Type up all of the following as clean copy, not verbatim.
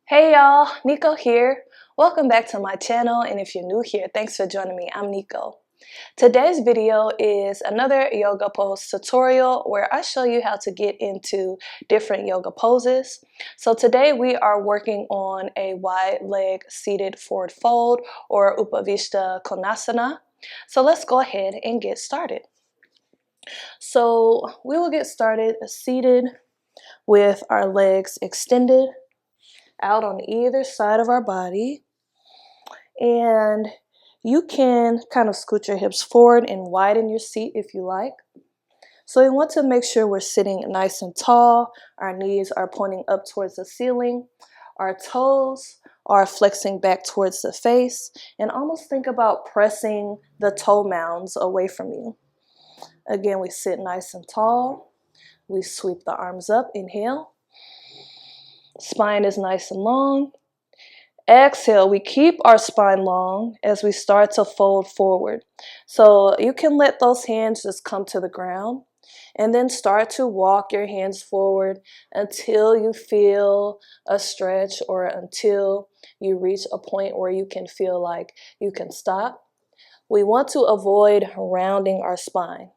Hey y'all, Nico here. Welcome back to my channel, and if you're new here, thanks for joining me. I'm Nico. Today's video is another yoga pose tutorial where I show you how to get into different yoga poses. So today we are working on a wide leg seated forward fold or Upavishta Konasana. So let's go ahead and get started. So we will get started seated with our legs extended out on either side of our body, and you can kind of scoot your hips forward and widen your seat if you like. So you want to make sure we're sitting nice and tall. Our knees are pointing up towards the ceiling. Our toes are flexing back towards the face, and almost think about pressing the toe mounds away from you. Again, we sit nice and tall. We sweep the arms up, inhale. Spine is nice and long. Exhale, we keep our spine long as we start to fold forward. So you can let those hands just come to the ground and then start to walk your hands forward until you feel a stretch or until you reach a point where you can feel like you can stop. We want to avoid rounding our spine.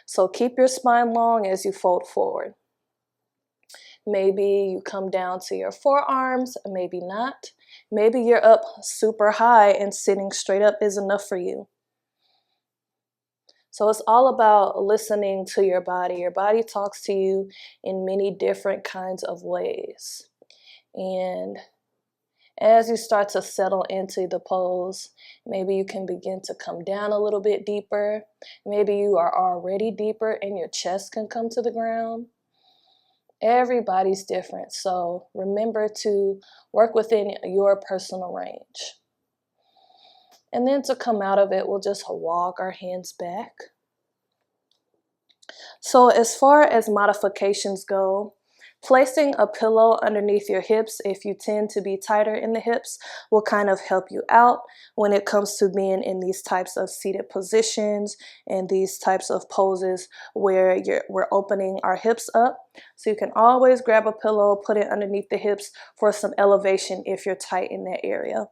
So keep your spine long as you fold forward. Maybe you come down to your forearms, maybe not. Maybe you're up super high and sitting straight up is enough for you. So it's all about listening to your body. Your body talks to you in many different kinds of ways. And as you start to settle into the pose, maybe you can begin to come down a little bit deeper. Maybe you are already deeper and your chest can come to the ground. Everybody's different, so remember to work within your personal range. And then to come out of it, we'll just walk our hands back. So as far as modifications go, placing a pillow underneath your hips if you tend to be tighter in the hips will kind of help you out when it comes to being in these types of seated positions and these types of poses where we're opening our hips up. So you can always grab a pillow, put it underneath the hips for some elevation if you're tight in that area.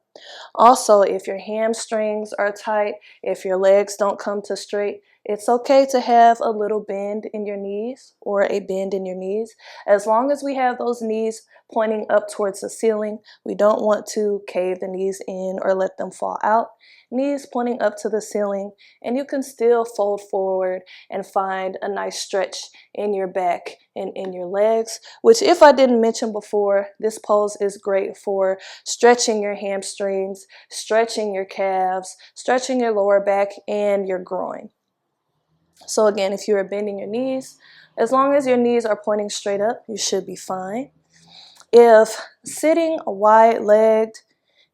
Also, if your hamstrings are tight, if your legs don't come to straight, it's okay to have a little bend in your knees or a bend in your knees. As long as we have those knees pointing up towards the ceiling, we don't want to cave the knees in or let them fall out. Knees pointing up to the ceiling, and you can still fold forward and find a nice stretch in your back and in your legs, which if I didn't mention before, this pose is great for stretching your hamstrings, stretching your calves, stretching your lower back and your groin. So again, if you are bending your knees, as long as your knees are pointing straight up, you should be fine. If sitting wide-legged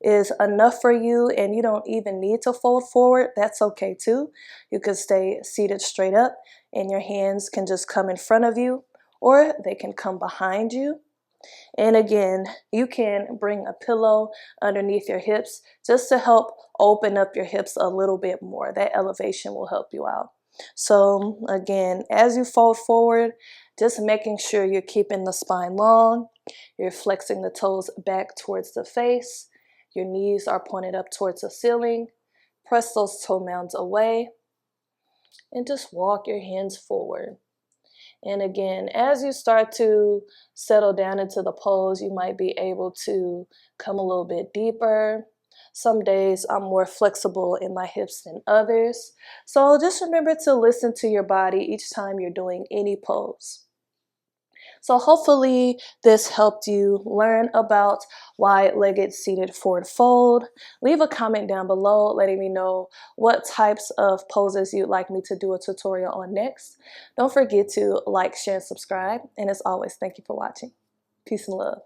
is enough for you and you don't even need to fold forward, that's okay too. You can stay seated straight up and your hands can just come in front of you or they can come behind you. And again, you can bring a pillow underneath your hips just to help open up your hips a little bit more. That elevation will help you out. So again, as you fold forward, just making sure you're keeping the spine long, you're flexing the toes back towards the face, your knees are pointed up towards the ceiling, press those toe mounds away, and just walk your hands forward. And again, as you start to settle down into the pose, you might be able to come a little bit deeper. Some days I'm more flexible in my hips than others. So just remember to listen to your body each time you're doing any pose. So hopefully this helped you learn about wide-legged seated forward fold. Leave a comment down below letting me know what types of poses you'd like me to do a tutorial on next. Don't forget to like, share, and subscribe. And as always, thank you for watching. Peace and love.